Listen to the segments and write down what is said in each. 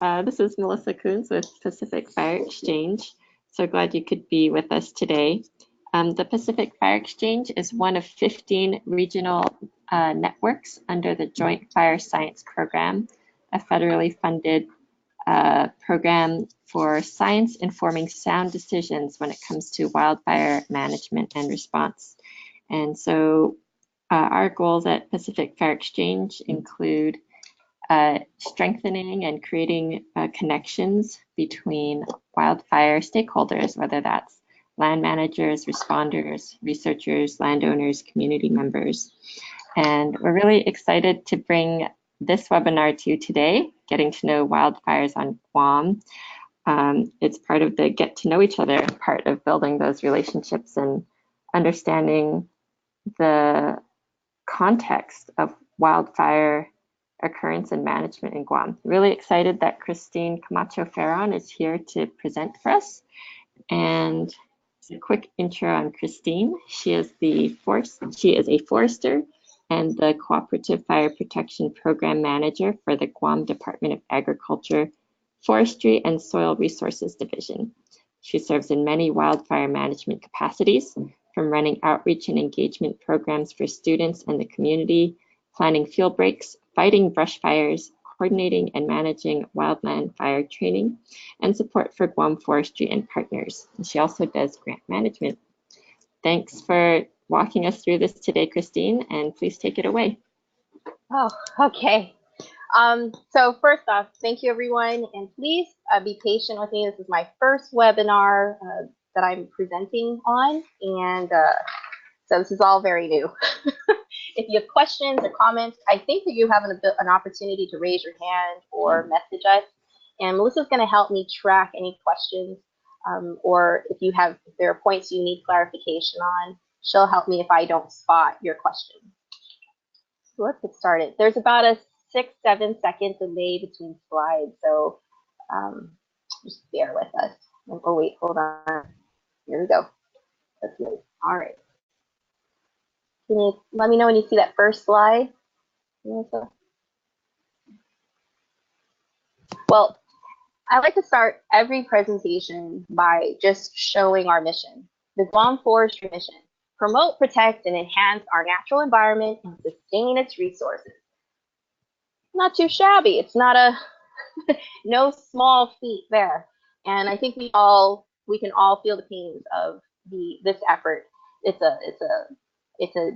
This is Melissa Coons with Pacific Fire Exchange. So glad you could be with us today. The Pacific Fire Exchange is one of 15 regional networks under the Joint Fire Science Program, a federally funded program for science informing sound decisions when it comes to wildfire management and response. And so our goals at Pacific Fire Exchange include strengthening and creating connections between wildfire stakeholders, whether that's land managers, responders, researchers, landowners, community members. And we're really excited to bring this webinar to you today, Getting to Know Wildfires on Guam. It's part of the get to know each other part of building those relationships and understanding the context of wildfire occurrence and management in Guam. Really excited that Christine Camacho Fejeran is here to present for us. And a quick intro on Christine. She is a forester and the Cooperative Fire Protection Program Manager for the Guam Department of Agriculture, Forestry and Soil Resources Division. She serves in many wildfire management capacities, from running outreach and engagement programs for students and the community, planning field breaks, fighting brush fires, coordinating and managing wildland fire training, and support for Guam Forestry and partners. And she also does grant management. Thanks for walking us through this today, Christine, and please take it away. Oh, okay. So first off, thank you everyone, and please be patient with me. This is my first webinar that I'm presenting on, and so this is all very new. If you have questions or comments, I think that you have an opportunity to raise your hand or message us, and Melissa's going to help me track any questions, or if there are points you need clarification on, she'll help me if I don't spot your question. So let's get started. There's about a 6-7 second delay between slides, so just bear with us. Oh wait, hold on. Here we go. Let's move. All right. Can you let me know when you see that first slide? Well, I like to start every presentation by just showing our mission. The Guam Forestry mission: promote, protect, and enhance our natural environment and sustain its resources. Not too shabby. It's not a no small feat there. And I think we can all feel the pains of this effort. It's a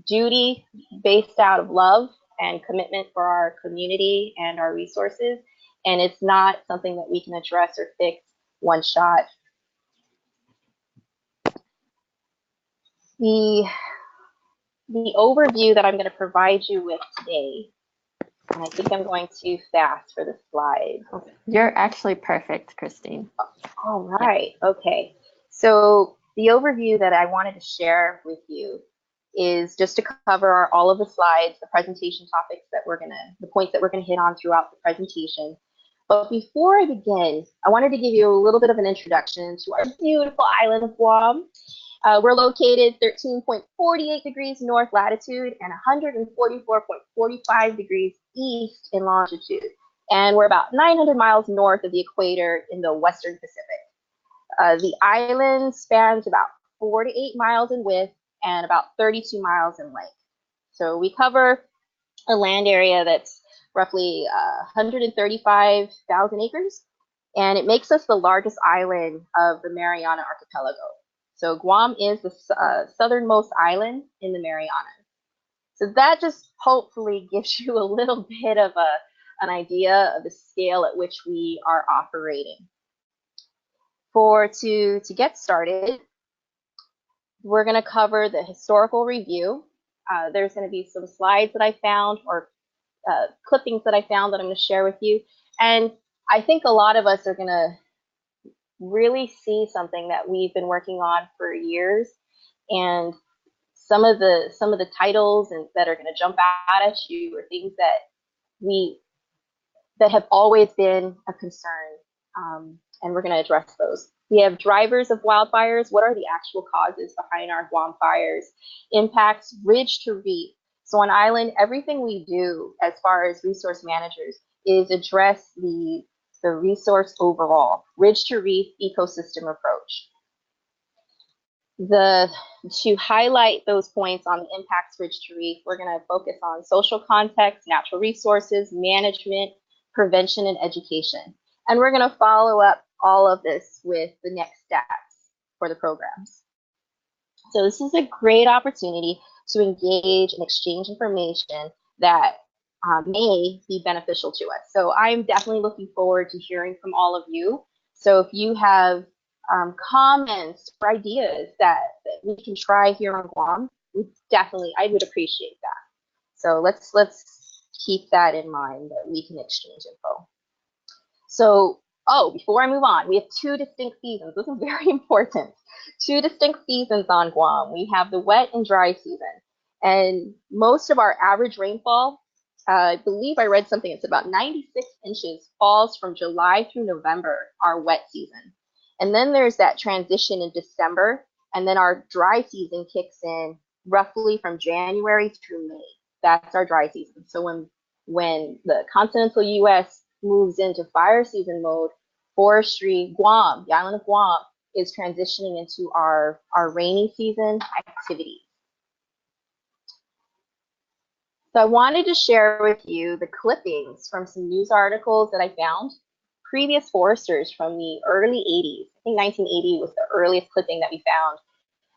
duty based out of love and commitment for our community and our resources, and it's not something that we can address or fix one shot. The overview that I'm going to provide you with today, and I think I'm going too fast for the slide. You're actually perfect, Christine. All right. Okay. So the overview that I wanted to share with you is just to cover all of the slides, the presentation topics the points that we're gonna hit on throughout the presentation. But before I begin, I wanted to give you a little bit of an introduction to our beautiful island of Guam. We're located 13.48 degrees north latitude and 144.45 degrees east in longitude. And we're about 900 miles north of the equator in the Western Pacific. The island spans about 4 to 8 miles in width and about 32 miles in length. So we cover a land area that's roughly 135,000 acres, and it makes us the largest island of the Mariana Archipelago. So Guam is the southernmost island in the Marianas. So that just hopefully gives you a little bit of an idea of the scale at which we are operating. To get started, we're going to cover the historical review. There's going to be some slides that I found, or clippings that I found, that I'm going to share with you. And I think a lot of us are going to really see something that we've been working on for years. And some of the titles that are going to jump out at you are things that have always been a concern. And we're going to address those. We have drivers of wildfires. What are the actual causes behind our Guam fires? Impacts Ridge-to-Reef. So on island, everything we do as far as resource managers is address the the resource overall, ridge-to-reef ecosystem approach. To highlight those points on the impacts ridge-to-reef, we're going to focus on social context, natural resources, management, prevention, and education. And we're going to follow up all of this with the next steps for the programs. So this is a great opportunity to engage and exchange information that may be beneficial to us. So I'm definitely looking forward to hearing from all of you. So if you have comments or ideas that we can try here on Guam, I would appreciate that. So let's keep that in mind, that we can exchange info. So, before I move on, we have 2 distinct seasons. This is very important. 2 distinct seasons on Guam. We have the wet and dry season. And most of our average rainfall, I believe I read something, it's about 96 inches, falls from July through November, our wet season. And then there's that transition in December, and then our dry season kicks in roughly from January through May. That's our dry season. So when the continental US moves into fire season mode, forestry, Guam, the island of Guam, is transitioning into our rainy season activities. So I wanted to share with you the clippings from some news articles that I found. Previous foresters from the early 80s, I think 1980 was the earliest clipping that we found.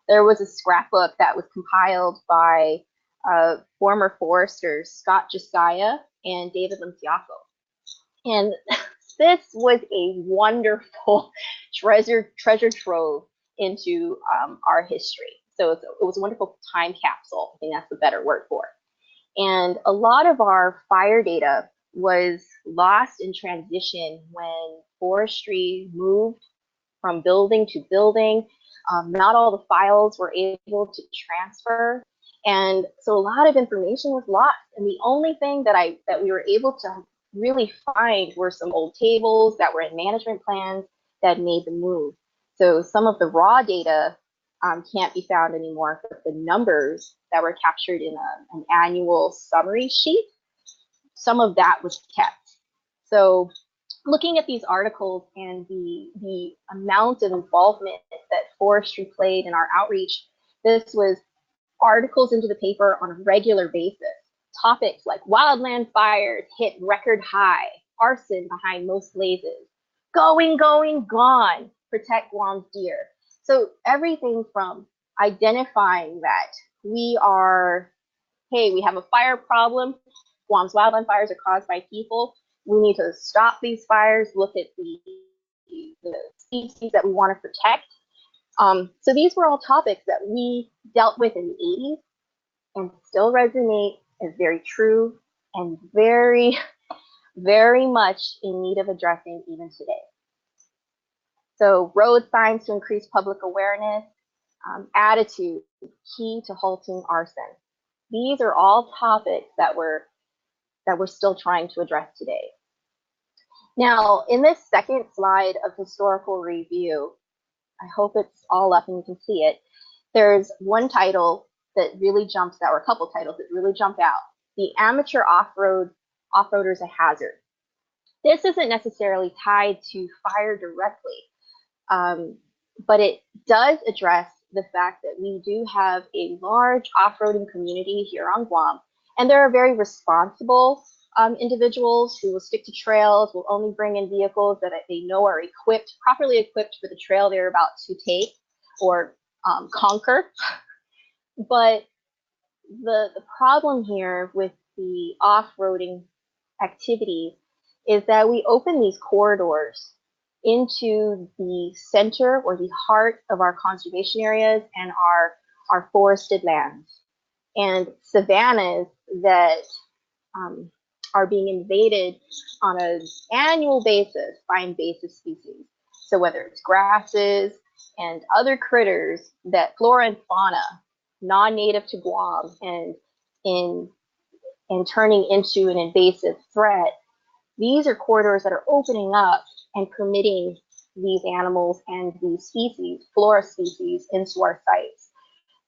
There was a scrapbook that was compiled by former foresters Scott Josiah and David Linciaco. And this was a wonderful treasure trove into our history. So it was a wonderful time capsule. I think that's the better word for it. And a lot of our fire data was lost in transition when forestry moved from building to building. Not all the files were able to transfer. And so a lot of information was lost. And the only thing that we were able to really find were some old tables that were in management plans that made the move. So some of the raw data can't be found anymore, but the numbers that were captured in an annual summary sheet, some of that was kept. So looking at these articles and the amount of involvement that forestry played in our outreach, this was articles into the paper on a regular basis. Topics like wildland fires hit record high, arson behind most blazes, going, gone, protect Guam's deer. So everything from identifying that we have a fire problem, Guam's wildland fires are caused by people, we need to stop these fires, look at the species that we want to protect. So these were all topics that we dealt with in the 80s and still resonate as very true and very, very much in need of addressing even today. So road signs to increase public awareness, attitude, key to halting arson. These are all topics that we're still trying to address today. Now, in this second slide of historical review, I hope it's all up and you can see it. There's one title that really jumps out, or a couple titles that really jump out. The Amateur Off-Roader's a Hazard. This isn't necessarily tied to fire directly, but it does address the fact that we do have a large off-roading community here on Guam, and there are very responsible individuals who will stick to trails, will only bring in vehicles that they know are properly equipped for the trail they're about to take or conquer. But the problem here with the off-roading activities is that we open these corridors into the center or the heart of our conservation areas and our forested lands and savannas that are being invaded on an annual basis by invasive species. So whether it's grasses and other critters that flora and fauna non-native to Guam and turning into an invasive threat, these are corridors that are opening up and permitting these animals and these species, flora species, into our sites.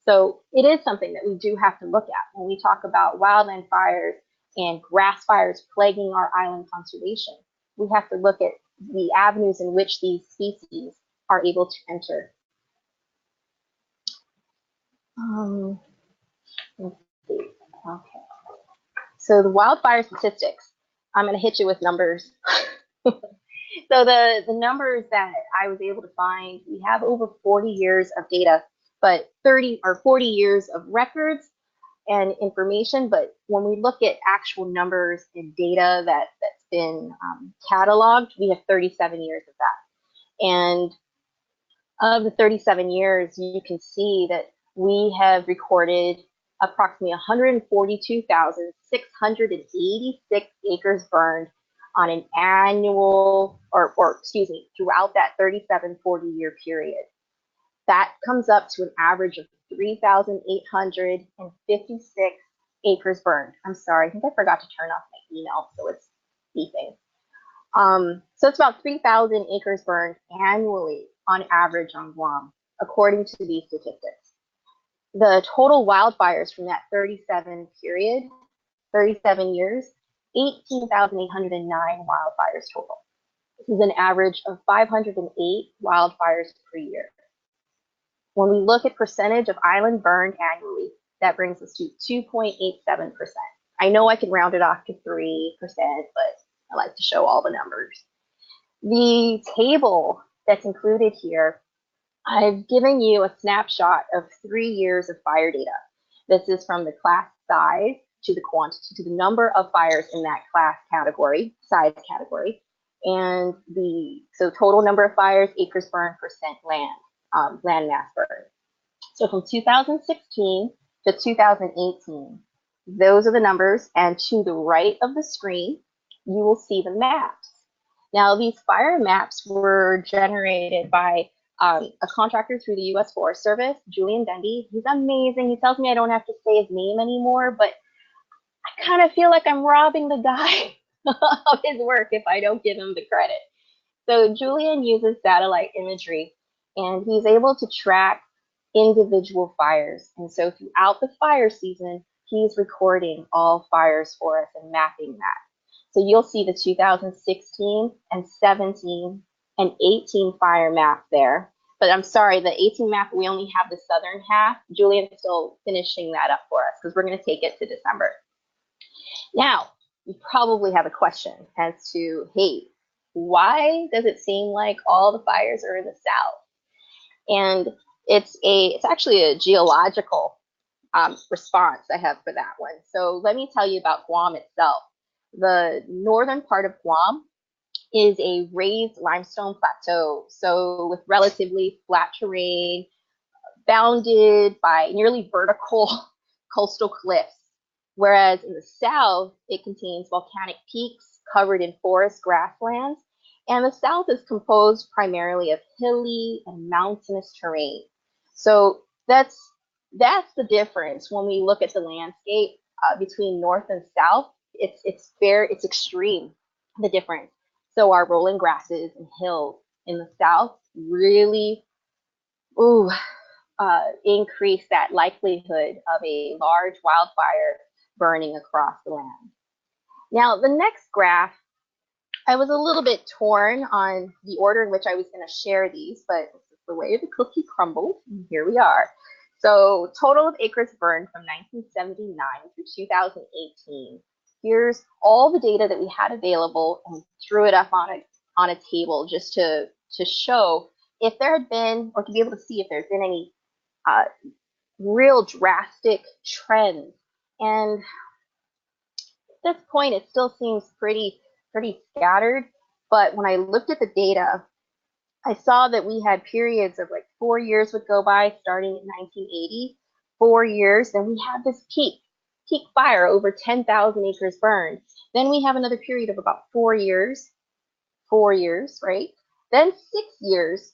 So it is something that we do have to look at when we talk about wildland fires and grass fires plaguing our island conservation. We have to look at the avenues in which these species are able to enter. Let's see. Okay. So the wildfire statistics, I'm going to hit you with numbers. So the numbers that I was able to find, we have over 40 years of data, but 30 or 40 years of records and information. But when we look at actual numbers and data that's been cataloged, we have 37 years of that. And of the 37 years, you can see that we have recorded approximately 142,686 acres burned on an annual, or excuse me, throughout that 40-year period. That comes up to an average of 3,856 acres burned. I'm sorry, I think I forgot to turn off my email, so it's beeping. So it's about 3,000 acres burned annually on average on Guam, according to these statistics. The total wildfires from that 37 years, 18,809 wildfires total. This is an average of 508 wildfires per year. When we look at percentage of island burned annually, that brings us to 2.87%. I know I can round it off to 3%, but I like to show all the numbers. The table that's included here, I've given you a snapshot of 3 years of fire data. This is from the class size to the quantity, to the number of fires in that class category, size category, and so total number of fires, acres burned, percent land, land mass burned. So from 2016 to 2018, those are the numbers, and to the right of the screen, you will see the maps. Now, these fire maps were generated by a contractor through the U.S. Forest Service, Julian Dundee. He's amazing. He tells me I don't have to say his name anymore, but I kind of feel like I'm robbing the guy of his work if I don't give him the credit. So Julian uses satellite imagery, and he's able to track individual fires. And so throughout the fire season, he's recording all fires for us and mapping that. So you'll see the 2016 and 17 and 18 fire map there. But I'm sorry, the 18 map, we only have the southern half. Julian's still finishing that up for us because we're going to take it to December. Now, you probably have a question as to, hey, why does it seem like all the fires are in the south? And it's actually a geological response I have for that one. So let me tell you about Guam itself. The northern part of Guam is a raised limestone plateau, so with relatively flat terrain, bounded by nearly vertical coastal cliffs. Whereas in the south, it contains volcanic peaks covered in forest grasslands, and the south is composed primarily of hilly and mountainous terrain. So that's the difference when we look at the landscape between north and south. It's extreme, the difference. So our rolling grasses and hills in the south really increase that likelihood of a large wildfire burning across the land. Now, the next graph, I was a little bit torn on the order in which I was going to share these, but this is the way the cookie crumbled, and here we are. So total of acres burned from 1979 through 2018. Here's all the data that we had available, and threw it up on a table just to show if there had been, or to be able to see if there's been any real drastic trends. And at this point, it still seems pretty scattered. But when I looked at the data, I saw that we had periods of like 4 years would go by starting in 1980, 4 years, then we have this peak fire, over 10,000 acres burned. Then we have another period of about 4 years, right? Then 6 years,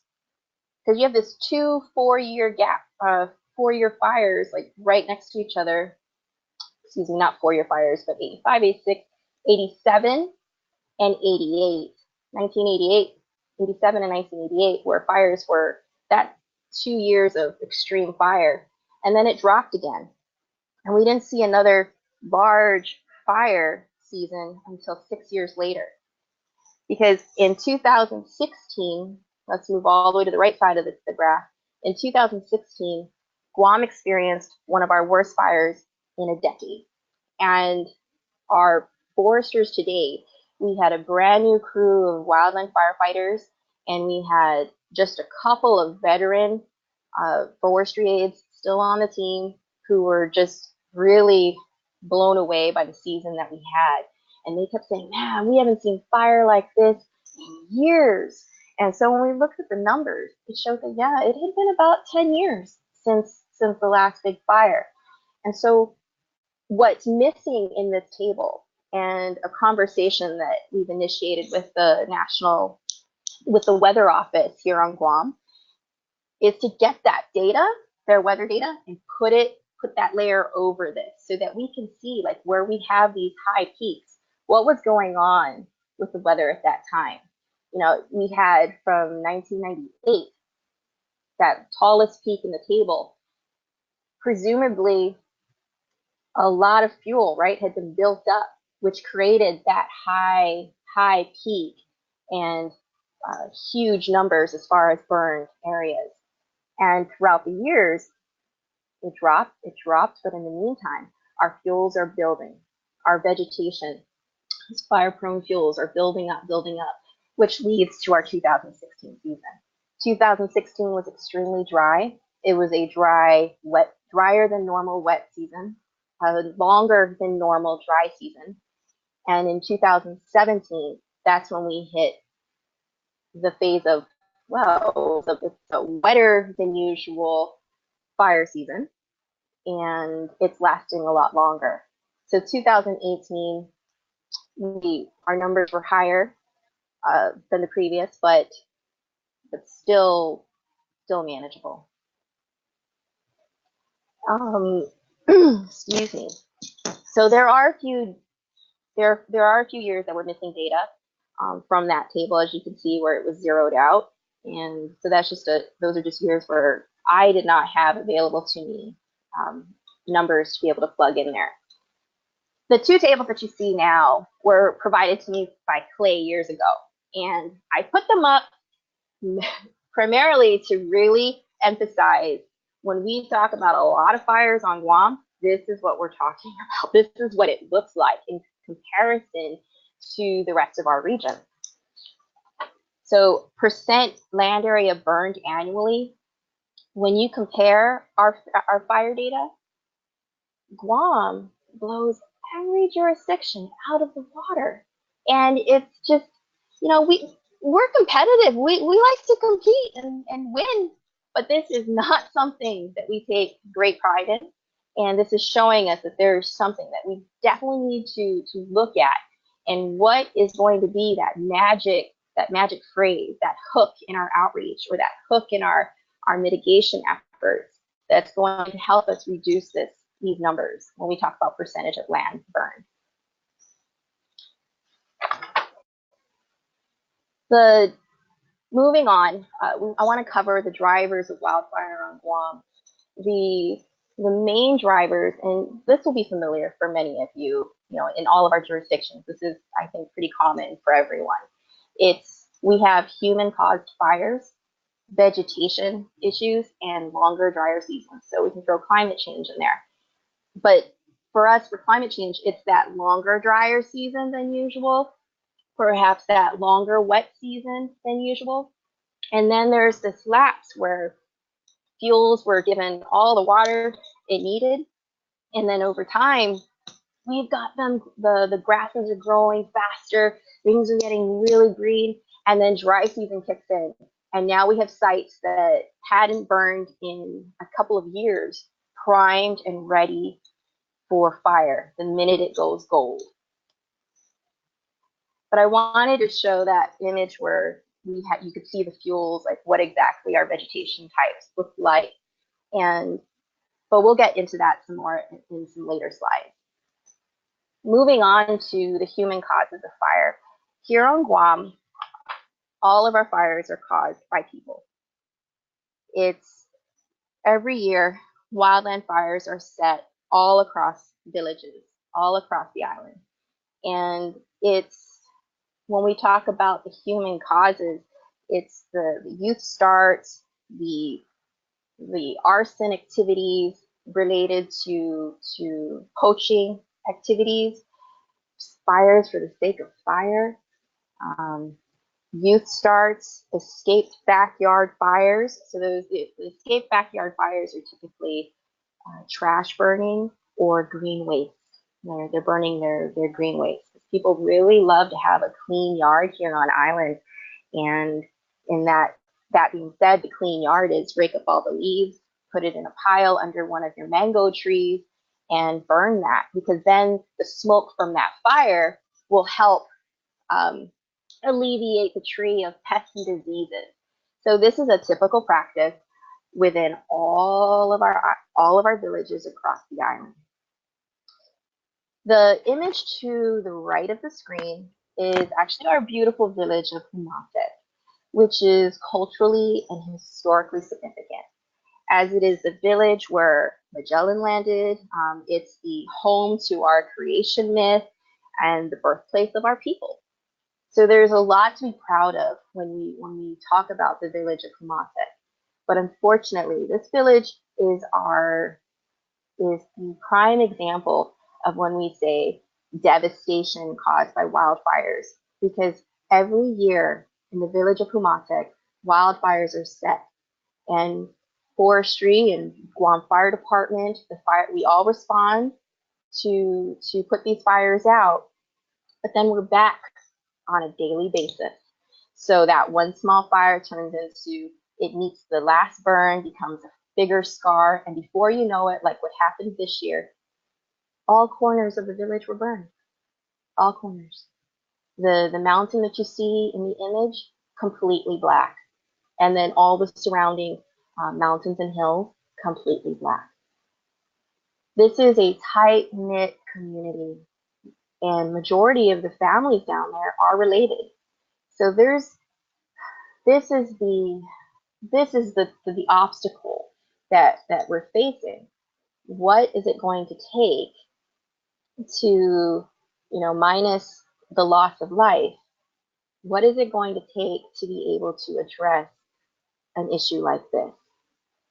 because you have this 2 4-year gap, 4-year fires like right next to each other. Excuse me, not 4-year fires, but 85, 86, 87, and 88. 1988, 87, and 1988 where fires were that 2 years of extreme fire. And then it dropped again. And we didn't see another large fire season until 6 years later. Because in 2016, let's move all the way to the right side of the graph. In 2016, Guam experienced one of our worst fires in a decade. And our foresters today, we had a brand new crew of wildland firefighters, and we had just a couple of veteran forestry aides still on the team who were just really blown away by the season that we had. And they kept saying, man, we haven't seen fire like this in years. And so when we looked at the numbers, it showed that, yeah, it had been about 10 years since the last big fire. And so what's missing in this table, and a conversation that we've initiated with the weather office here on Guam, is to get that data, their weather data, and put that layer over this so that we can see like where we have these high peaks, what was going on with the weather at that time. You know, we had from 1998, that tallest peak in the table, presumably a lot of fuel, right, had been built up, which created that high peak and huge numbers as far as burned areas. And throughout the years, it dropped, but in the meantime, our fuels are building. Our vegetation, these fire-prone fuels are building up, which leads to our 2016 season. 2016 was extremely dry. It was a drier than normal wet season, a longer than normal dry season. And in 2017, that's when we hit the phase of, well, it's a wetter than usual fire season, and it's lasting a lot longer. So 2018, our numbers were higher than the previous, but still manageable. Excuse me. So there are a few years that we're missing data from that table, as you can see, where it was zeroed out. And so those are just years where I did not have available to me numbers to be able to plug in there. The two tables that you see now were provided to me by Clay years ago, and I put them up primarily to really emphasize, when we talk about a lot of fires on Guam, this is what we're talking about. This is what it looks like in comparison to the rest of our region. So percent land area burned annually, when you compare our fire data, Guam blows every jurisdiction out of the water. And it's just, you know, we're competitive. We like to compete and win, but this is not something that we take great pride in. And this is showing us that there's something that we definitely need to look at, and what is going to be that magic phrase, that hook in our outreach, or that hook in our mitigation efforts, that's going to help us reduce these numbers when we talk about percentage of land burned. Moving on, I want to cover the drivers of wildfire on Guam. The main drivers, and this will be familiar for many of you, in all of our jurisdictions. This is, I think, pretty common for everyone. We have human-caused fires, vegetation issues, and longer, drier seasons. So we can throw climate change in there. But for us, for climate change, it's that longer, drier season than usual, perhaps that longer wet season than usual. And then there's this lapse where fuels were given all the water it needed. And then over time, we've got the grasses are growing faster, things are getting really green, and then dry season kicks in. And now we have sites that hadn't burned in a couple of years, primed and ready for fire the minute it goes gold. But I wanted to show that image where you could see the fuels, like what exactly our vegetation types look like. But we'll get into that some more in some later slides. Moving on to the human causes of fire. Here on Guam, all of our fires are caused by people. It's every year, wildland fires are set all across villages, all across the island. And it's when we talk about the human causes, it's the youth starts, the arson activities related to poaching activities, fires for the sake of fire, um, youth starts, escaped backyard fires. So the escaped backyard fires are typically trash burning or green waste. They're burning their green waste. People really love to have a clean yard here on island, and in that being said, the clean yard is rake up all the leaves, put it in a pile under one of your mango trees, and burn that, because then the smoke from that fire will help um, alleviate the tree of pests and diseases. So this is a typical practice within all of our villages across the island. The image to the right of the screen is actually our beautiful village of Humate, which is culturally and historically significant, as it is the village where Magellan landed. It's the home to our creation myth and the birthplace of our people. So there's a lot to be proud of when we talk about the village of Humate. But unfortunately, this village is the prime example of when we say devastation caused by wildfires, because every year in the village of Humate, wildfires are set, and forestry and Guam Fire Department, we all respond to put these fires out, but then we're back on a daily basis. So that one small fire turns into, it meets the last burn, becomes a bigger scar, and before you know it, like what happened this year, all corners of the village were burned. All corners. The mountain that you see in the image, completely black. And then all the surrounding mountains and hills, completely black. This is a tight-knit community, and majority of the families down there are related. So this is the obstacle that we're facing. What is it going to take to, minus the loss of life, what is it going to take to be able to address an issue like this?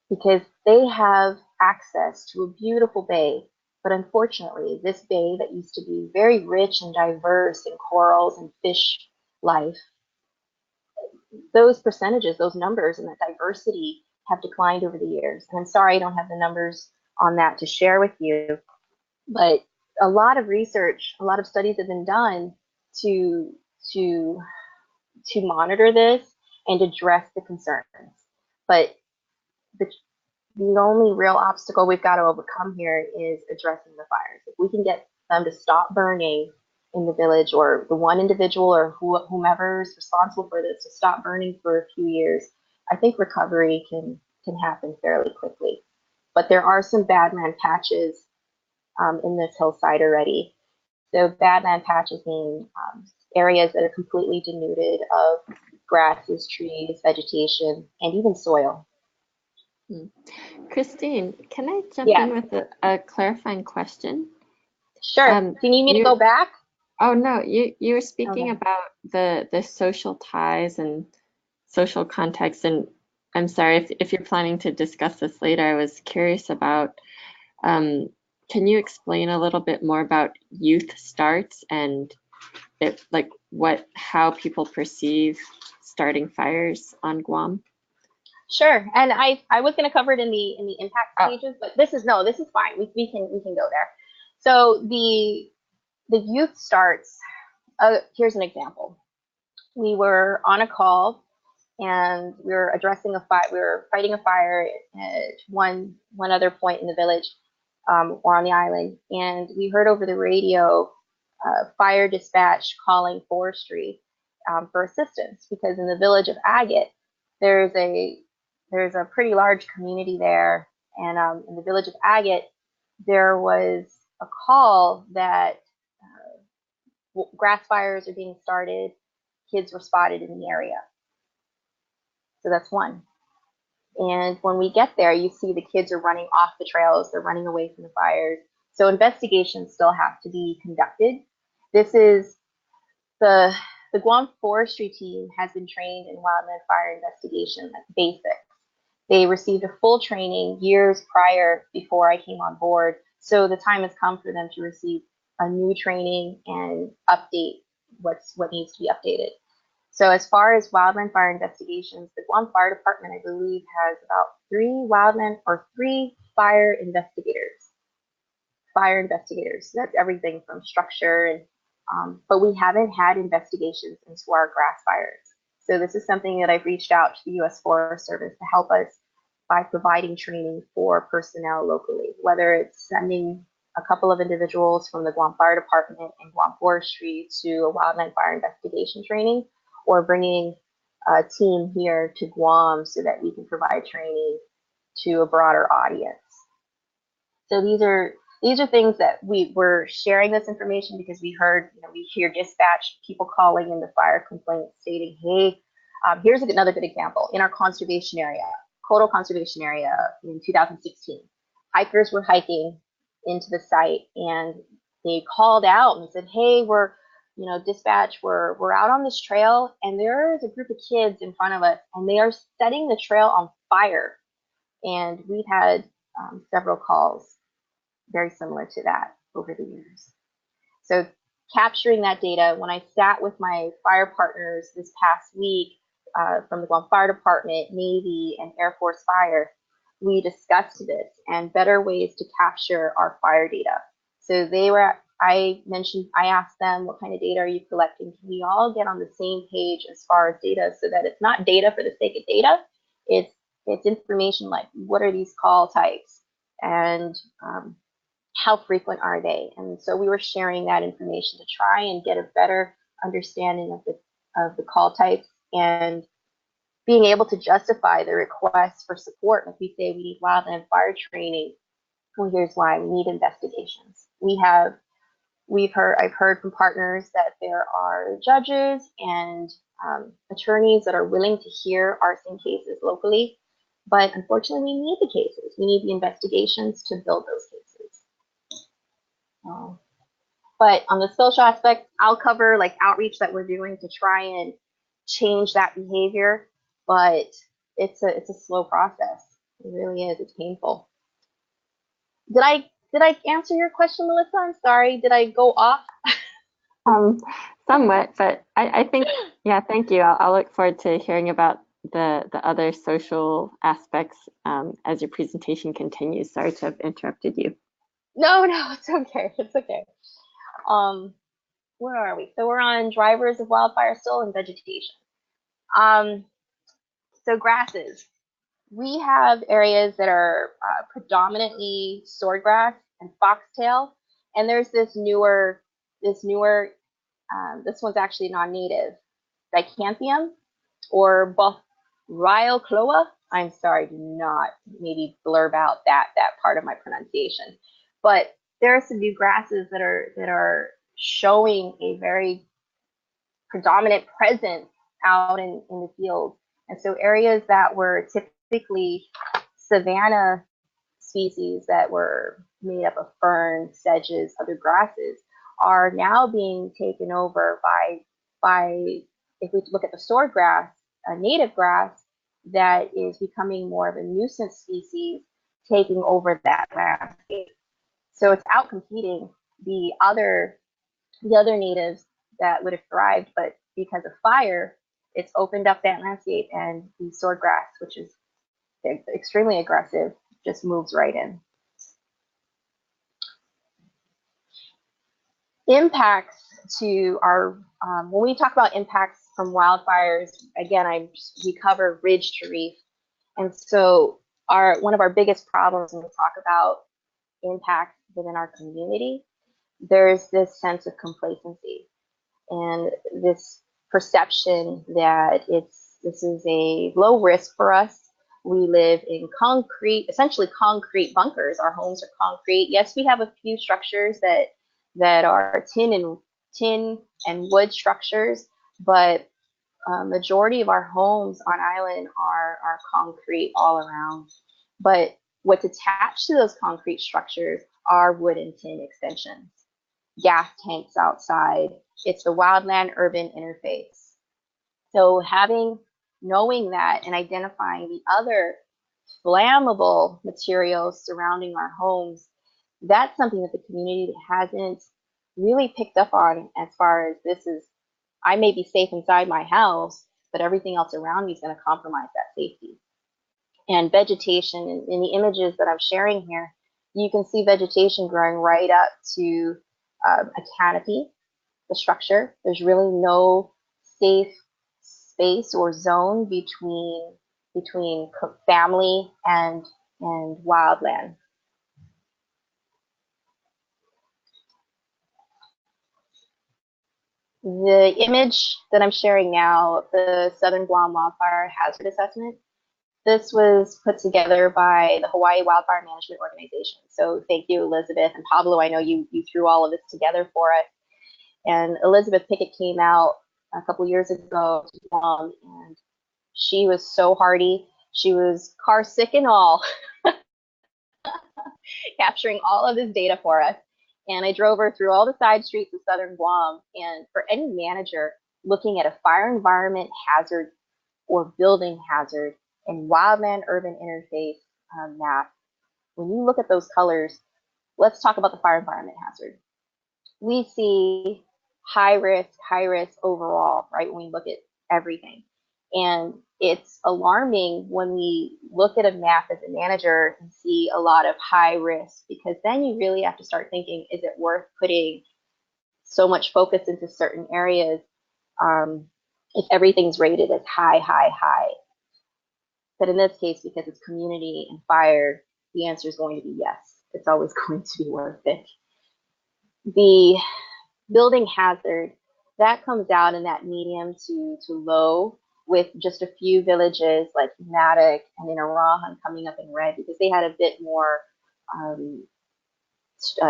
Because they have access to a beautiful bay, but unfortunately, this bay that used to be very rich and diverse in corals and fish life, those percentages, those numbers, and that diversity have declined over the years. And I'm sorry I don't have the numbers on that to share with you, but a lot of research, a lot of studies have been done to monitor this and address the concerns. But the only real obstacle we've got to overcome here is addressing the fires. If we can get them to stop burning in the village, or the one individual or whomever is responsible for this to stop burning for a few years, I think recovery can happen fairly quickly. But there are some badland patches in this hillside already. So badland patches mean areas that are completely denuded of grasses, trees, vegetation, and even soil. Christine, can I jump Yeah. in with a clarifying question? Sure. Do you need me to go back? Oh no, you were speaking Okay. about the social ties and social context, and I'm sorry if you're planning to discuss this later. I was curious about, can you explain a little bit more about youth starts and how people perceive starting fires on Guam? Sure. And I was going to cover it in the impact stages, but this is fine. We can go there. So the youth starts. Here's an example. We were on a call and we were addressing a fire. We were fighting a fire at one other point in the village, or on the island, and we heard over the radio fire dispatch calling forestry for assistance, because in the village of Agate there's a pretty large community there, and in the village of Agate there was a call that grass fires are being started, kids were spotted in the area. So that's one. And when we get there, you see the kids are running off the trails, they're running away from the fires. So investigations still have to be conducted. This is the The Guam forestry team has been trained in wildland fire investigation, like basics. They received a full training years prior before I came on board. So the time has come for them to receive a new training and update what needs to be updated. So as far as wildland fire investigations, the Guam Fire Department, I believe, has about three fire investigators. That's everything from structure but we haven't had investigations into our grass fires. So this is something that I've reached out to the U.S. Forest Service to help us by providing training for personnel locally, whether it's sending a couple of individuals from the Guam Fire Department and Guam Forestry to a wildland fire investigation training, or bringing a team here to Guam so that we can provide training to a broader audience. So these are things that we were sharing this information because we heard, we hear dispatch, people calling in the fire complaints stating, hey, here's another good example. In our conservation area, Koto Conservation Area in 2016, hikers were hiking into the site and they called out and said, hey, dispatch, we're out on this trail and there's a group of kids in front of us and they are setting the trail on fire. And we've had several calls very similar to that over the years. So capturing that data, when I sat with my fire partners this past week from the Guam Fire Department, Navy, and Air Force Fire, we discussed this and better ways to capture our fire data. So I asked them, what kind of data are you collecting? Can we all get on the same page as far as data so that it's not data for the sake of data? It's information like, what are these call types? And how frequent are they? And so we were sharing that information to try and get a better understanding of the call types and being able to justify the request for support. If we say we need wildland fire training, well, here's why: we need investigations. I've heard from partners that there are judges and attorneys that are willing to hear arson cases locally, but unfortunately we need the cases. We need the investigations to build those cases. But on the social aspect, I'll cover like outreach that we're doing to try and change that behavior, but it's a slow process. It really is. It's painful. Did I answer your question, Melissa? I'm sorry. Did I go off? Somewhat, but I think, yeah, thank you. I'll look forward to hearing about the other social aspects as your presentation continues. Sorry to have interrupted you. No, it's okay. It's okay. Where are we? So we're on drivers of wildfire still and vegetation. So grasses. We have areas that are predominantly swordgrass and foxtail, and there's this one's actually non-native, Dicanthemum or Bothriochloa. I'm sorry, do not maybe blurb out that part of my pronunciation. But there are some new grasses that are showing a very predominant presence out in the field. And so areas that were typically savanna species that were made up of ferns, sedges, other grasses are now being taken over by if we look at the swordgrass, a native grass that is becoming more of a nuisance species, taking over that landscape. So it's out competing the other natives that would have thrived, but because of fire, it's opened up that landscape, and the swordgrass, which is extremely aggressive, just moves right in. Impacts to our, when we talk about impacts from wildfires, again, we cover Ridge-to-Reef. And so one of our biggest problems when we talk about impacts within our community, there's this sense of complacency and this perception that this is a low risk for us. We live in essentially concrete bunkers. Our homes are concrete. Yes, we have a few structures that are tin and wood structures, but majority of our homes on island are concrete all around. But what's attached to those concrete structures are wood and tin extensions, gas tanks outside, It's the wildland-urban interface. So knowing that and identifying the other flammable materials surrounding our homes, that's something that the community hasn't really picked up on as far as I may be safe inside my house, but everything else around me is going to compromise that safety. And vegetation, in the images that I'm sharing here, you can see vegetation growing right up to a canopy, the structure. There's really no safe space or zone between family and wildland. The image that I'm sharing now, the Southern Guam Wildfire Hazard Assessment, this was put together by the Hawaii Wildfire Management Organization. So thank you, Elizabeth and Pablo. I know you threw all of this together for us. And Elizabeth Pickett came out a couple years ago to Guam, and she was so hardy. She was car sick and all, capturing all of this data for us. And I drove her through all the side streets of Southern Guam. And for any manager looking at a fire environment hazard or building hazard and wildland urban interface map, when you look at those colors, let's talk about the fire environment hazard. We see high risk overall, right? When we look at everything. And it's alarming when we look at a map as a manager and see a lot of high risk, because then you really have to start thinking, is it worth putting so much focus into certain areas if everything's rated as high? But in this case, because it's community and fire, the answer is going to be yes. It's always going to be worth it. The building hazard, that comes out in that medium to low, with just a few villages like Matic and Inarahan coming up in red, because they had a bit more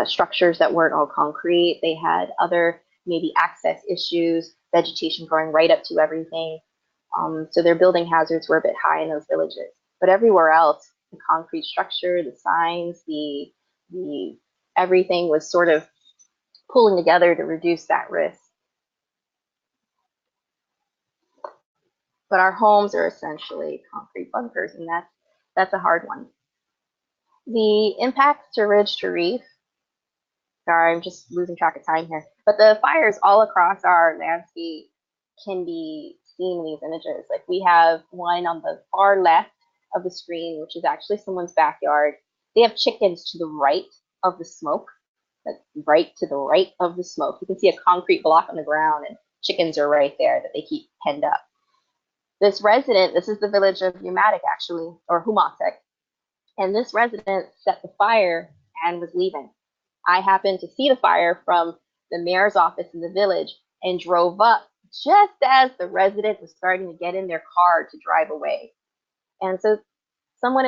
structures that weren't all concrete. They had other maybe access issues, vegetation growing right up to everything. So their building hazards were a bit high in those villages. But everywhere else, the concrete structure, the signs, the everything was sort of pulling together to reduce that risk. But our homes are essentially concrete bunkers, and that's a hard one. The impacts to Ridge-to-Reef, sorry, I'm just losing track of time here, but the fires all across our landscape can be seen in these images. Like, we have one on the far left of the screen, which is actually someone's backyard. They have chickens to the right of the smoke. That's right to the right of the smoke. You can see a concrete block on the ground, and chickens are right there that they keep penned up. This resident, this is the village of Umatic, actually, or Humatek, and this resident set the fire and was leaving. I happened to see the fire from the mayor's office in the village and drove up just as the resident was starting to get in their car to drive away. And so someone,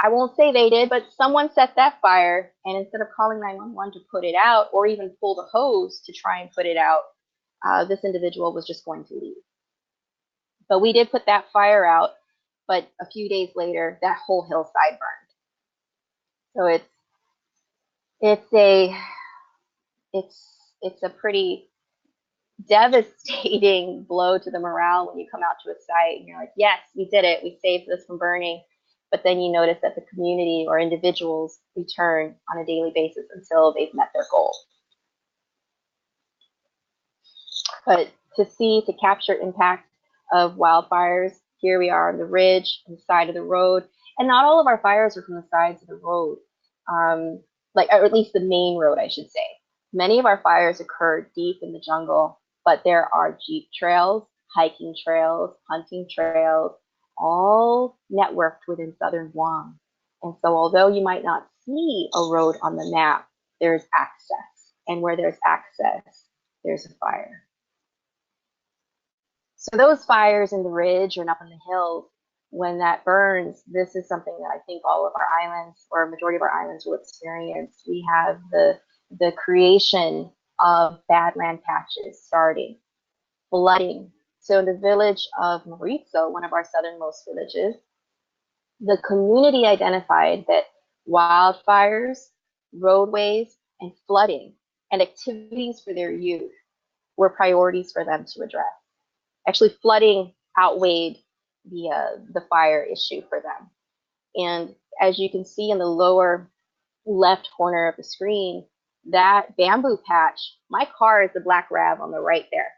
I won't say they did, but someone set that fire, and instead of calling 911 to put it out or even pull the hose to try and put it out, this individual was just going to leave. But we did put that fire out, but a few days later, that whole hillside burned. So it's a pretty devastating blow to the morale when you come out to a site and you're like, yes, we did it, we saved this from burning. But then you notice that the community or individuals return on a daily basis until they've met their goal. But to capture impact of wildfires, here we are on the ridge, on the side of the road, and not all of our fires are from the sides of the road, or at least the main road, I should say. Many of our fires occur deep in the jungle, but there are jeep trails, hiking trails, hunting trails, all networked within Southern Guam. And so although you might not see a road on the map, there's access. And where there's access, there's a fire. So those fires in the ridge and up in the hills, when that burns, this is something that I think all of our islands, or a majority of our islands, will experience. We have the creation of badland patches starting, flooding. So in the village of Mauricio, one of our southernmost villages, the community identified that wildfires, roadways, and flooding, and activities for their youth were priorities for them to address. Actually, flooding outweighed the fire issue for them. And as you can see in the lower left corner of the screen, that bamboo patch, my car is the black Rav on the right there,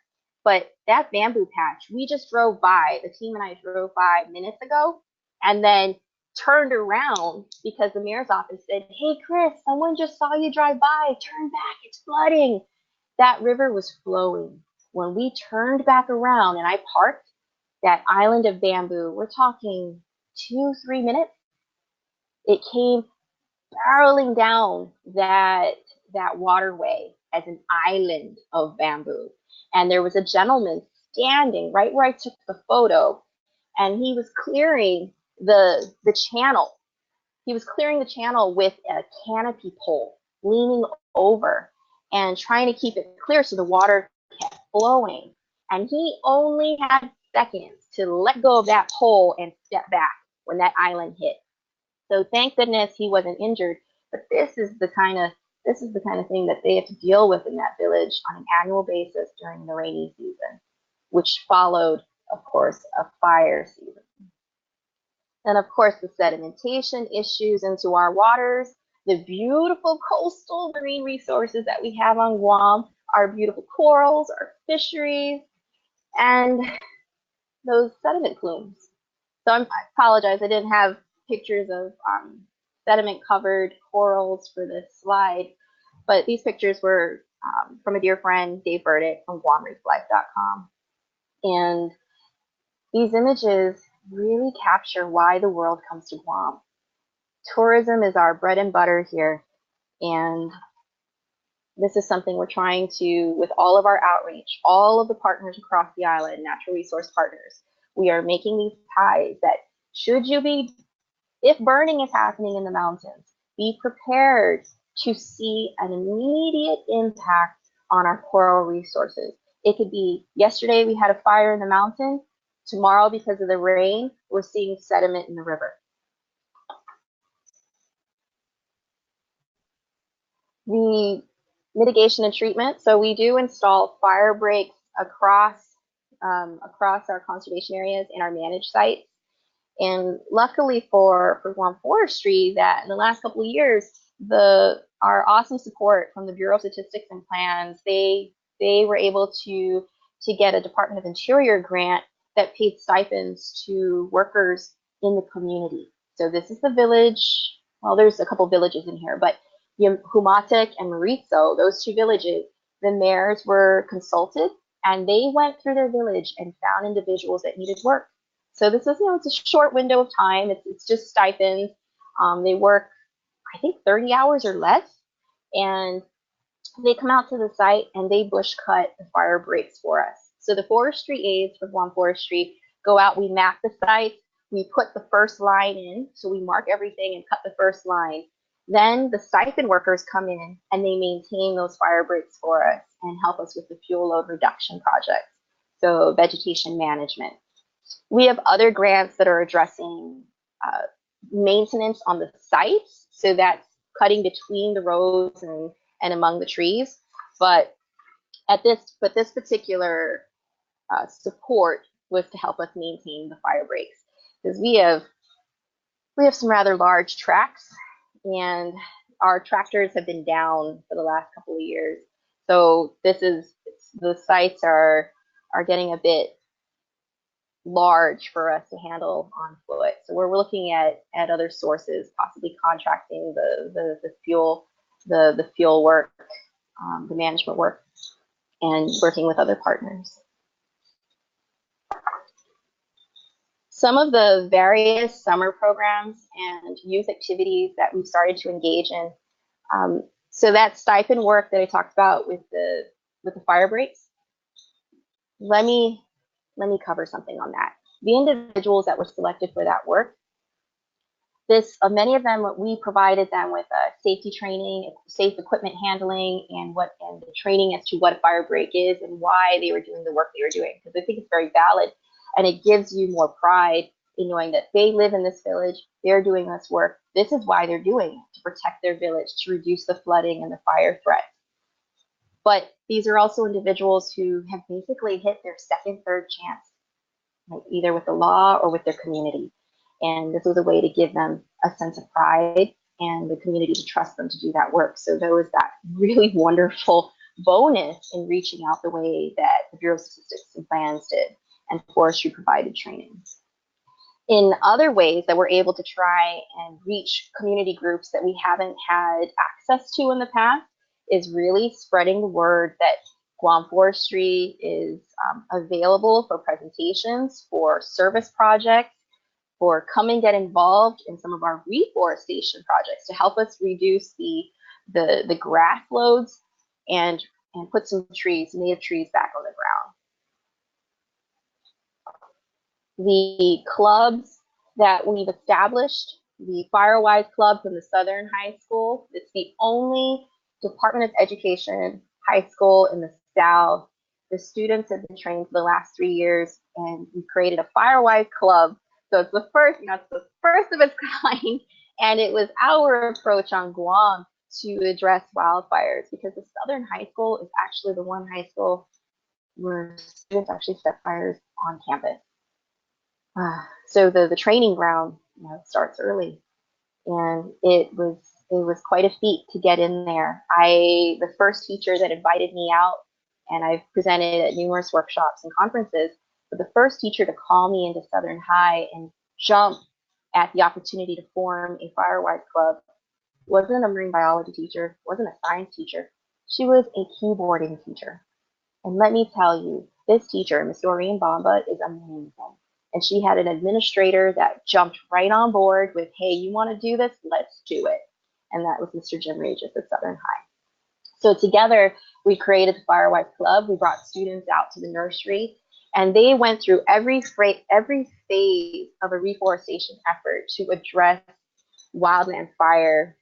but that bamboo patch, we just drove by, the team and I drove by minutes ago, and then turned around because the mayor's office said, hey, Chris, someone just saw you drive by, turn back, it's flooding. That river was flowing. When we turned back around and I parked, that island of bamboo, we're talking 2-3 minutes, it came barreling down that waterway as an island of bamboo. And there was a gentleman standing right where I took the photo, and he was clearing the channel. He was clearing the channel with a canopy pole, leaning over and trying to keep it clear so the water kept flowing. And he only had seconds to let go of that pole and step back when that island hit. So thank goodness he wasn't injured. But this is the kind of thing that they have to deal with in that village on an annual basis during the rainy season, which followed, of course, a fire season. And of course, the sedimentation issues into our waters, the beautiful coastal marine resources that we have on Guam, our beautiful corals, our fisheries, and those sediment plumes. So I apologize, I didn't have pictures of sediment-covered corals for this slide, but these pictures were from a dear friend, Dave Burdick from GuamReefLife.com. And these images really capture why the world comes to Guam. Tourism is our bread and butter here, and this is something we're trying to, with all of our outreach, all of the partners across the island, natural resource partners, we are making these ties that if burning is happening in the mountains, be prepared to see an immediate impact on our coral resources. It could be yesterday we had a fire in the mountain. Tomorrow, because of the rain, we're seeing sediment in the river. The mitigation and treatment. So we do install fire breaks across our conservation areas and our managed sites. And luckily for Guam Forestry, that in the last couple of years, our awesome support from the Bureau of Statistics and Plans, they were able to get a Department of Interior grant that paid stipends to workers in the community. So this is the village. Well, there's a couple villages in here, but Humatek and Maritzo, those two villages, the mayors were consulted, and they went through their village and found individuals that needed work. So this is, it's a short window of time. It's just stipends. They work, I think, 30 hours or less, and they come out to the site and they bush cut the fire breaks for us. So the forestry aides for Guam Forestry go out, we map the site, we put the first line in, so we mark everything and cut the first line. Then the stipend workers come in and they maintain those fire breaks for us and help us with the fuel load reduction projects, so vegetation management. We have other grants that are addressing maintenance on the sites, so that's cutting between the roads and among the trees. But this particular support was to help us maintain the fire breaks, because we have some rather large tracts, and our tractors have been down for the last couple of years. So the sites are getting a bit large for us to handle on foot. So we're looking at other sources, possibly contracting the fuel work, the management work, and working with other partners. Some of the various summer programs and youth activities that we've started to engage in. So that stipend work that I talked about with the fire breaks, let me cover something on that. The individuals that were selected for that work, many of them, we provided them with safety training, safe equipment handling, and the training as to what a fire break is and why they were doing the work they were doing, because I think it's very valid, and it gives you more pride in knowing that they live in this village, they're doing this work, this is why they're doing it, to protect their village, to reduce the flooding and the fire threat. But these are also individuals who have basically hit their second, third chance, like either with the law or with their community. And this was a way to give them a sense of pride and the community to trust them to do that work. So there was that really wonderful bonus in reaching out the way that the Bureau of Statistics and Plans did, and forestry provided training. In other ways that we're able to try and reach community groups that we haven't had access to in the past is really spreading the word that Guam Forestry is available for presentations, for service projects, for come and get involved in some of our reforestation projects to help us reduce the grass loads and put some trees, native trees, back on the ground. The clubs that we've established, the Firewise Club from the Southern High School, it's the only Department of Education high school in the South. The students have been trained for the last 3 years, and we created a Firewise Club. So it's the first, it's the first of its kind, and it was our approach on Guam to address wildfires, because the Southern High School is actually the one high school where students actually set fires on campus. So the training ground starts early, and it was quite a feat to get in there. The first teacher that invited me out, and I've presented at numerous workshops and conferences, but the first teacher to call me into Southern High and jump at the opportunity to form a Firewise Club wasn't a marine biology teacher, wasn't a science teacher. She was a keyboarding teacher. And let me tell you, this teacher, Miss Doreen Bamba, is amazing. And she had an administrator that jumped right on board with, hey, you want to do this? Let's do it. And that was Mr. Jim Regis at Southern High. So together, we created the Firewise Club. We brought students out to the nursery, and they went through every phase of a reforestation effort to address wildland fire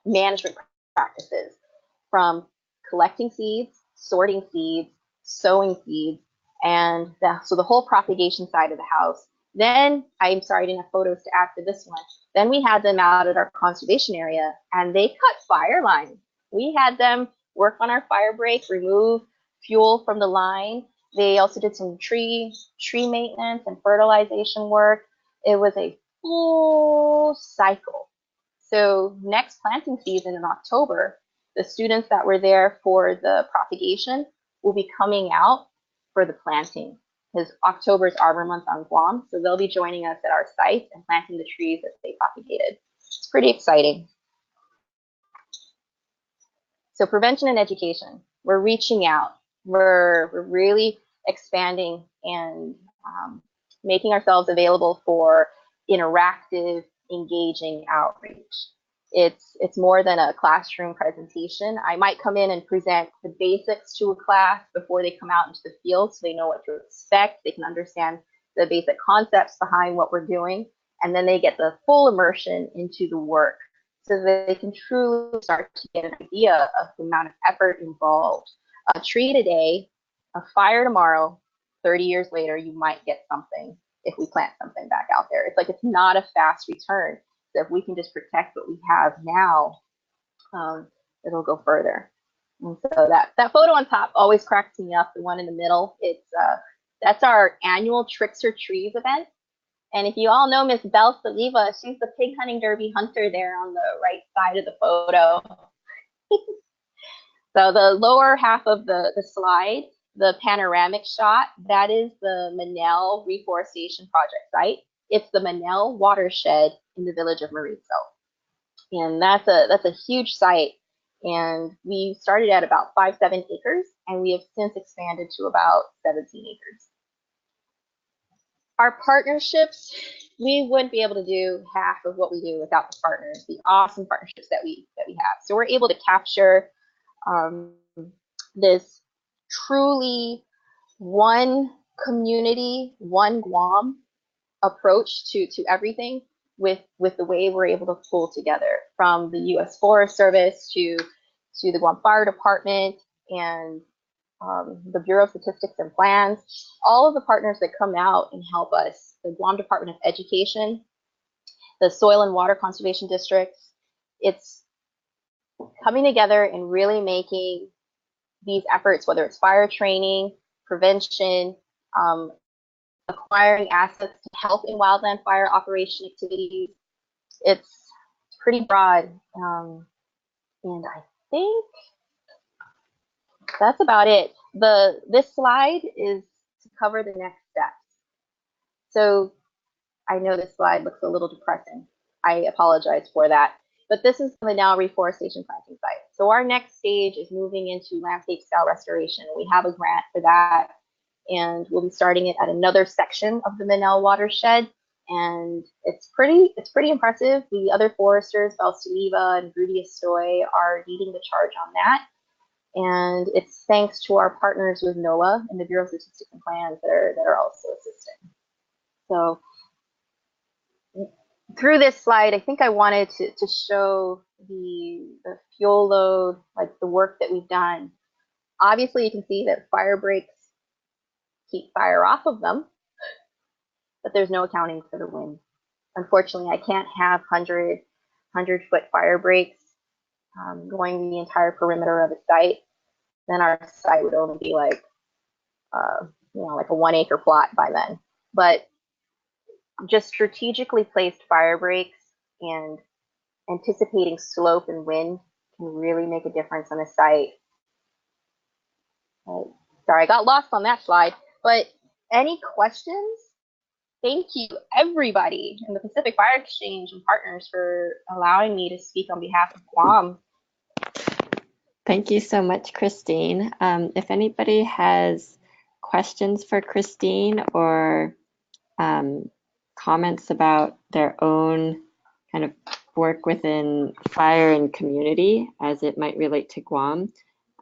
management practices, from collecting seeds, sorting seeds, sowing seeds, and so the whole propagation side of the house. Then, I'm sorry, I didn't have photos to add for this one. Then we had them out at our conservation area, and they cut fire lines. We had them work on our fire break, remove fuel from the line. They also did some tree maintenance and fertilization work. It was a full cycle. So next planting season in October, the students that were there for the propagation will be coming out for the planting, because October is Arbor Month on Guam, so they'll be joining us at our site and planting the trees that they propagated. It's pretty exciting. So prevention and education, we're reaching out. We're really expanding and making ourselves available for interactive, engaging outreach. It's more than a classroom presentation. I might come in and present the basics to a class before they come out into the field, so they know what to expect. They can understand the basic concepts behind what we're doing, and then they get the full immersion into the work, so that they can truly start to get an idea of the amount of effort involved. A tree today, a fire tomorrow, 30 years later, you might get something if we plant something back out there. It's like, it's not a fast return. So if we can just protect what we have now, it'll go further. And so that photo on top always cracks me up. The one in the middle, that's our annual Tricks or Trees event. And if you all know Miss Belle Saliva, she's the pig hunting derby hunter there on the right side of the photo. So the lower half of the slide, the panoramic shot, that is the Manel Reforestation Project site. It's the Manel watershed in the village of Marizo. And that's a huge site. And we started at about 5-7 acres, and we have since expanded to about 17 acres. Our partnerships, we wouldn't be able to do half of what we do without the partners, the awesome partnerships that we have. So we're able to capture this truly one community, one Guam approach to everything with the way we're able to pull together, from the U.S. Forest Service to the Guam Fire Department and the Bureau of Statistics and Plans, all of the partners that come out and help us, the Guam Department of Education, the Soil and Water Conservation Districts. It's coming together and really making these efforts, whether it's fire training, prevention, acquiring assets to help in wildland fire operation activities. It's pretty broad. And I think that's about it. This slide is to cover the next steps. So I know this slide looks a little depressing. I apologize for that. But this is the now reforestation planting site. So our next stage is moving into landscape style restoration. We have a grant for that, and we'll be starting it at another section of the Manel watershed. And it's pretty impressive. The other foresters, Valsaliva and Rudy Estoy, are leading the charge on that. And it's thanks to our partners with NOAA and the Bureau of Statistics and Plans that are also assisting. So through this slide, I think I wanted to show the fuel load, like the work that we've done. Obviously, you can see that fire breaks keep fire off of them, but there's no accounting for the wind. Unfortunately, I can't have 100-foot fire breaks going the entire perimeter of a site. Then our site would only be like, like a 1-acre plot by then. But just strategically placed fire breaks and anticipating slope and wind can really make a difference on a site. Sorry, I got lost on that slide. But any questions? Thank you, everybody in the Pacific Fire Exchange and partners for allowing me to speak on behalf of Guam. Thank you so much, Christine. If anybody has questions for Christine or comments about their own kind of work within fire and community as it might relate to Guam,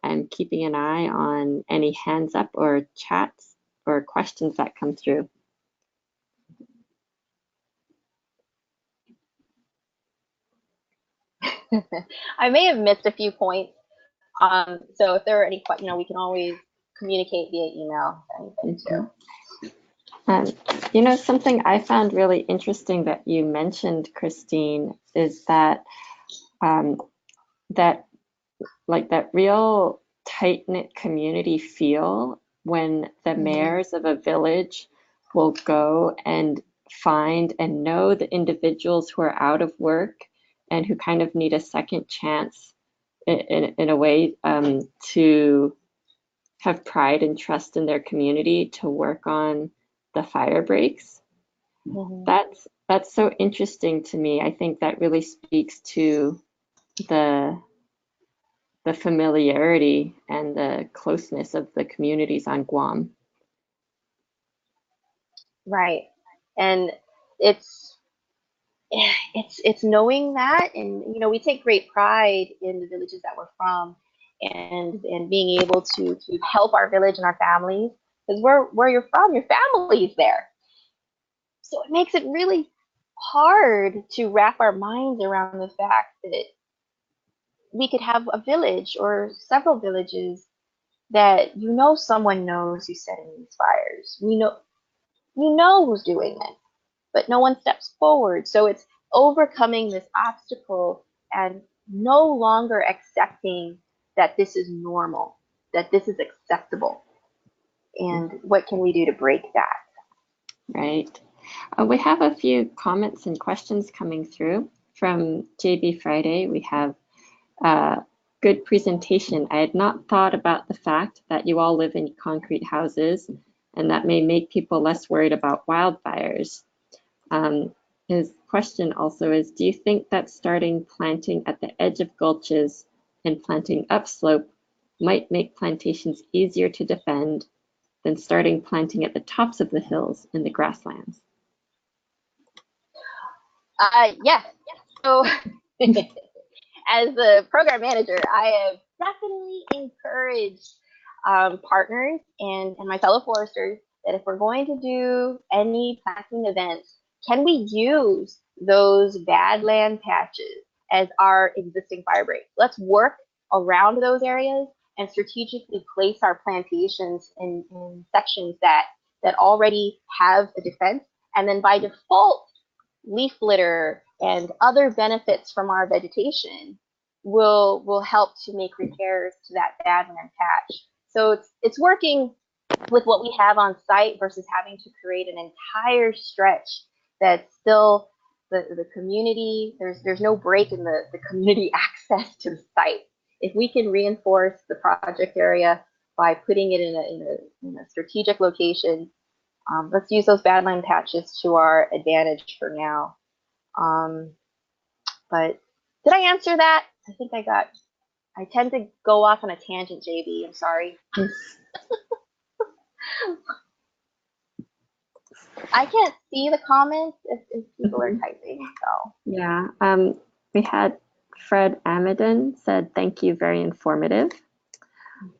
I'm keeping an eye on any hands up or chats or questions that come through. I may have missed a few points. So if there are any questions, we can always communicate via email. Anything too. Something I found really interesting that you mentioned, Christine, is that that real tight-knit community feel when the mayors of a village will go and find and know the individuals who are out of work and who kind of need a second chance in a way to have pride and trust in their community to work on the fire breaks. That's so interesting to me. I think that really speaks to the familiarity and the closeness of the communities on Guam. Right. And it's knowing that, and we take great pride in the villages that we're from, and being able to help our village and our families, because where you're from, your family's there. So it makes it really hard to wrap our minds around the fact that we could have a village or several villages that someone knows who's setting these fires. We know who's doing it, but no one steps forward. So it's overcoming this obstacle and no longer accepting that this is normal, that this is acceptable. And what can we do to break that? Right. We have a few comments and questions coming through from JB Friday. We have good presentation. I had not thought about the fact that you all live in concrete houses, and that may make people less worried about wildfires. His question also is, do you think that starting planting at the edge of gulches and planting upslope might make plantations easier to defend than starting planting at the tops of the hills in the grasslands? Yes. So as the program manager, I have definitely encouraged partners and my fellow foresters that if we're going to do any planting events, can we use those bad land patches as our existing fire breaks? Let's work around those areas and strategically place our plantations in sections that already have a defense. And then by default, leaf litter and other benefits from our vegetation will help to make repairs to that badland patch. So it's working with what we have on site versus having to create an entire stretch that's still the community. There's no break in the community access to the site. If we can reinforce the project area by putting it in a strategic location, let's use those badland patches to our advantage for now. But did I answer that? I think I tend to go off on a tangent, JB. I'm sorry. I can't see the comments if people are typing. So Yeah, we had Fred Amadon said, thank you, very informative.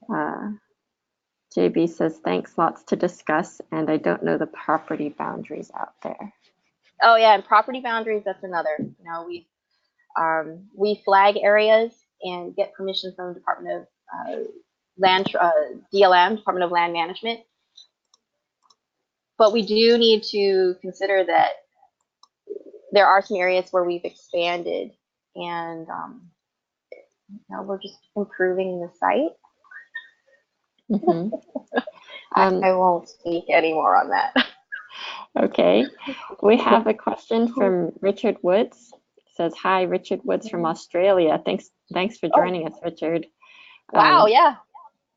JB says, thanks, lots to discuss, and I don't know the property boundaries out there. Oh yeah, and property boundaries, that's another. You know, we flag areas and get permission from the Department of DLM, Department of Land Management. But we do need to consider that there are some areas where we've expanded, and we're just improving the site. Mm-hmm. I won't speak anymore on that. Okay, we have a question from Richard Woods. It says, hi, Richard Woods from Australia. Thanks for joining us, Richard. Wow, yeah.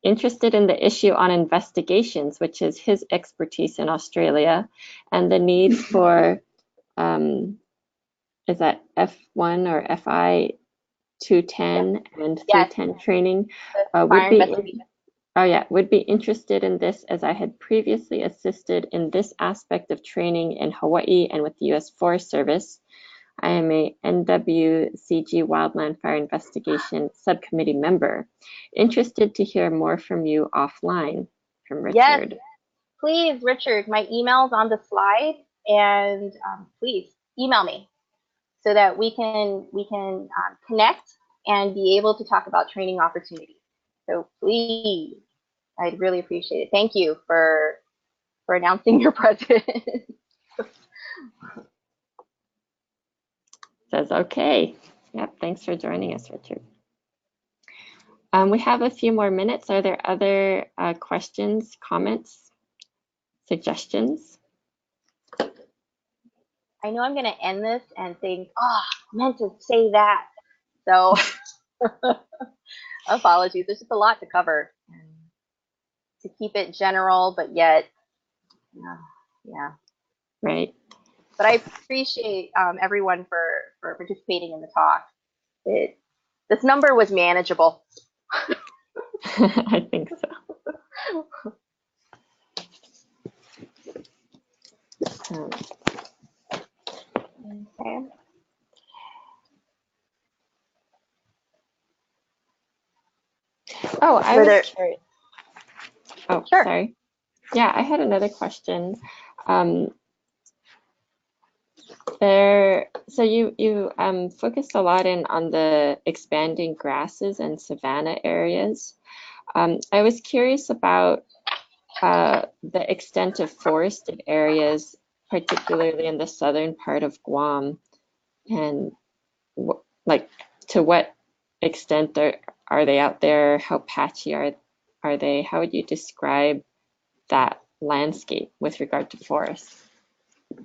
Interested in the issue on investigations, which is his expertise in Australia, and the need for, is that F1 or FI 210 and 310 training? Would be interested in this, as I had previously assisted in this aspect of training in Hawaii and with the U.S. Forest Service. I am a NWCG Wildland Fire Investigation Subcommittee member. Interested to hear more from you offline. From Richard. Yes, please, Richard. My email's on the slide, and please email me so that we can connect and be able to talk about training opportunities. So please, I'd really appreciate it. Thank you for announcing your presence. Says okay. Yep, thanks for joining us, Richard. We have a few more minutes. Are there other questions, comments, suggestions? I know I'm going to end this and think, oh, I meant to say that. So apologies. There's just a lot to cover. To keep it general, but yet, yeah. Right. But I appreciate everyone for participating in the talk. This number was manageable. I think so. Okay. Oh, I was curious. Oh, sure. Sorry. Yeah, I had another question. So you focused a lot on the expanding grasses and savanna areas. I was curious about the extent of forested areas, particularly in the southern part of Guam, and to what extent are they out there? How patchy are they? How would you describe that landscape with regard to forests?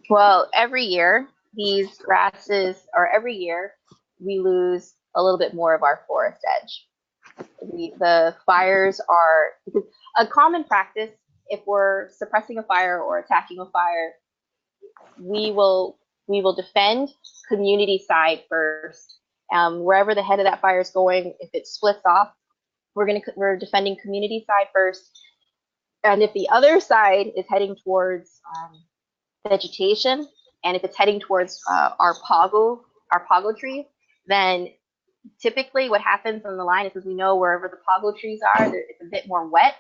Well, every year these grasses, or every year we lose a little bit more of our forest edge. The fires are, because a common practice, if we're suppressing a fire or attacking a fire, we will defend community side first. Wherever the head of that fire is going, if it splits off, we're defending community side first. And if the other side is heading towards vegetation, and if it's heading towards our pogo tree, then typically what happens on the line is, as we know, wherever the pogo trees are, it's a bit more wet.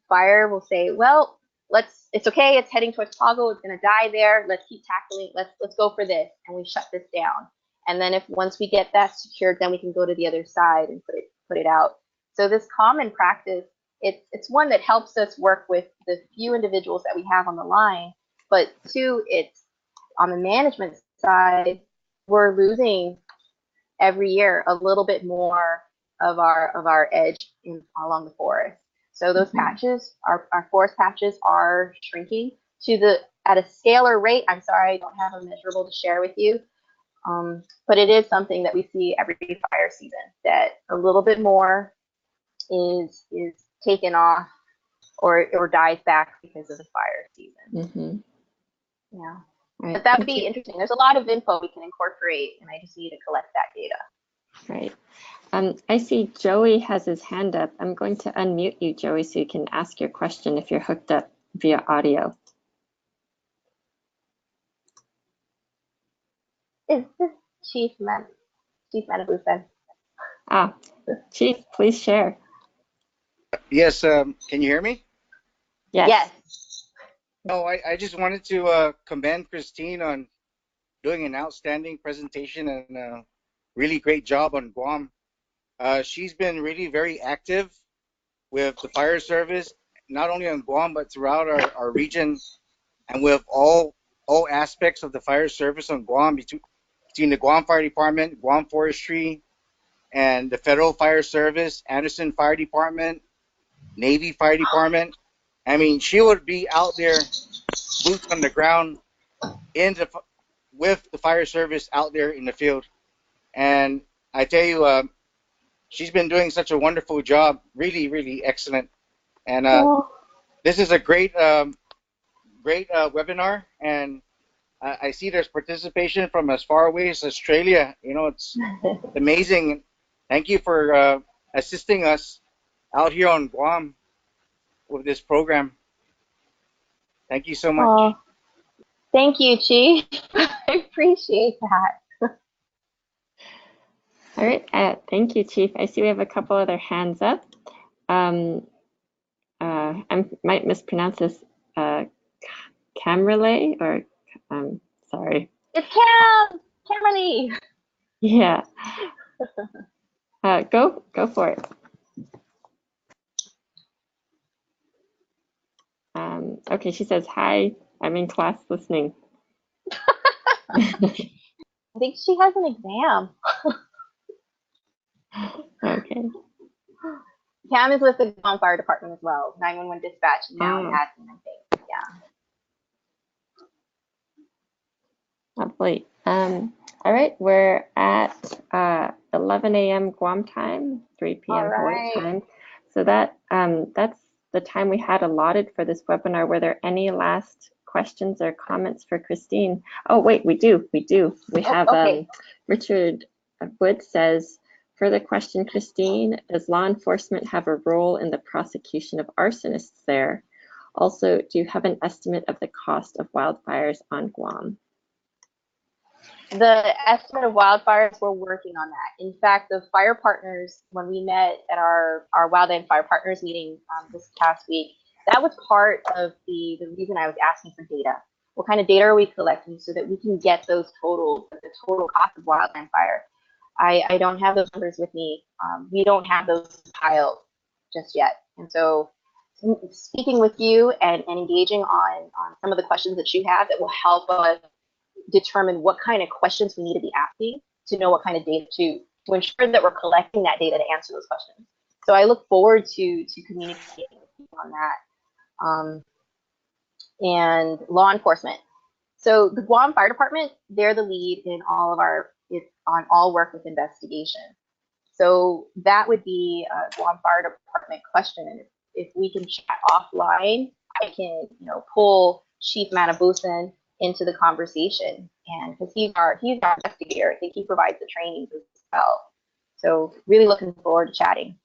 Fire will say, well, it's okay, it's heading towards pogo, it's going to die there, let's keep tackling, let's go for this, and we shut this down. And then once we get that secured, then we can go to the other side and put it out. So this common practice, it's one that helps us work with the few individuals that we have on the line, but two, it's on the management side, we're losing every year a little bit more of our edge along the forest. So those patches, our forest patches, are shrinking at a scalar rate. I'm sorry, I don't have a measurable to share with you, but it is something that we see every fire season, that a little bit more is taken off or dies back because of the fire season. Yeah. Right. But that would be interesting. There's a lot of info we can incorporate, and I just need to collect that data. Right. I see Joey has his hand up. I'm going to unmute you, Joey, so you can ask your question if you're hooked up via audio. Is this Chief Manabusen? Chief, please share. Yes, can you hear me? Yes. No, I just wanted to commend Christine on doing an outstanding presentation and a really great job on Guam. She's been really very active with the fire service, not only on Guam, but throughout our region, and with all aspects of the fire service on Guam, between the Guam Fire Department, Guam Forestry, and the Federal Fire Service, Anderson Fire Department, Navy Fire Department. I mean, she would be out there, boots on the ground, with the fire service out there in the field. And I tell you, she's been doing such a wonderful job, really, really excellent. And this is a great webinar. And I see there's participation from as far away as Australia. You know, it's amazing. Thank you for assisting us out here on Guam with this program. Thank you so much. Thank you, Chief. I appreciate that. All right. Thank you, Chief. I see we have a couple other hands up. I might mispronounce this. Camrele, or sorry. It's Camrele. Yeah. Go for it. Okay, she says, hi, I'm in class listening. I think she has an exam. Okay. Cam is with the Guam Fire Department as well, 911 dispatch now in admin, I think. Yeah. Lovely. All right, we're at 11 a.m. Guam time, 3 p.m. Hawaii time. So that's the time we had allotted for this webinar. Were there any last questions or comments for Christine? Oh, wait, we do. We have Richard Wood says, further question, Christine, does law enforcement have a role in the prosecution of arsonists there? Also, do you have an estimate of the cost of wildfires on Guam? The estimate of wildfires, we're working on that. In fact, the fire partners, when we met at our Wildland Fire Partners meeting this past week, that was part of the reason I was asking for data. What kind of data are we collecting so that we can get those totals, the total cost of wildland fire? I don't have those numbers with me. We don't have those piled just yet. And so speaking with you and engaging on some of the questions that you have that will help us determine what kind of questions we need to be asking to know what kind of data to ensure that we're collecting that data to answer those questions. So I look forward to communicating with you on that. And law enforcement. So the Guam Fire Department, they're the lead in on all work with investigation. So that would be a Guam Fire Department question. And if we can chat offline, I can pull Chief Manabusen into the conversation, and because he's our investigator, I think he provides the trainings as well. So really looking forward to chatting.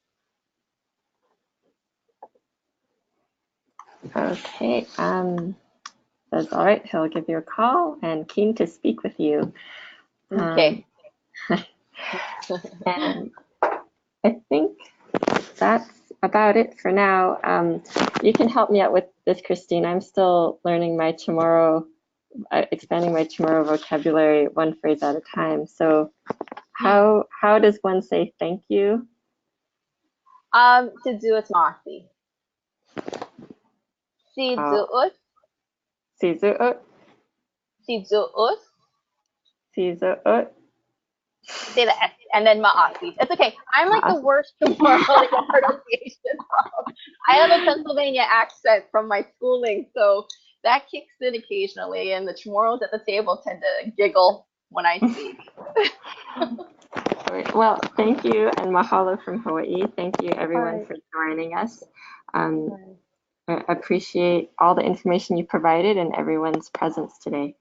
Okay, that's all right. He'll give you a call and keen to speak with you. Okay. And I think that's about it for now. You can help me out with this, Christine. I'm still learning my Chamorro, expanding my Chamorro vocabulary one phrase at a time. So how does one say thank you? To do it mossy. Si duut. Si duut. Si duut. Si duut. Say the S. And then Ma'asi. It's okay. I'm like the worst tomorrow pronunciation. I have a Pennsylvania accent from my schooling, so that kicks in occasionally, and the Chamorros at the table tend to giggle when I speak. Well, thank you, and mahalo from Hawaii. Thank you, everyone, for joining us. I appreciate all the information you provided and everyone's presence today.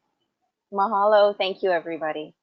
Mahalo. Thank you, everybody.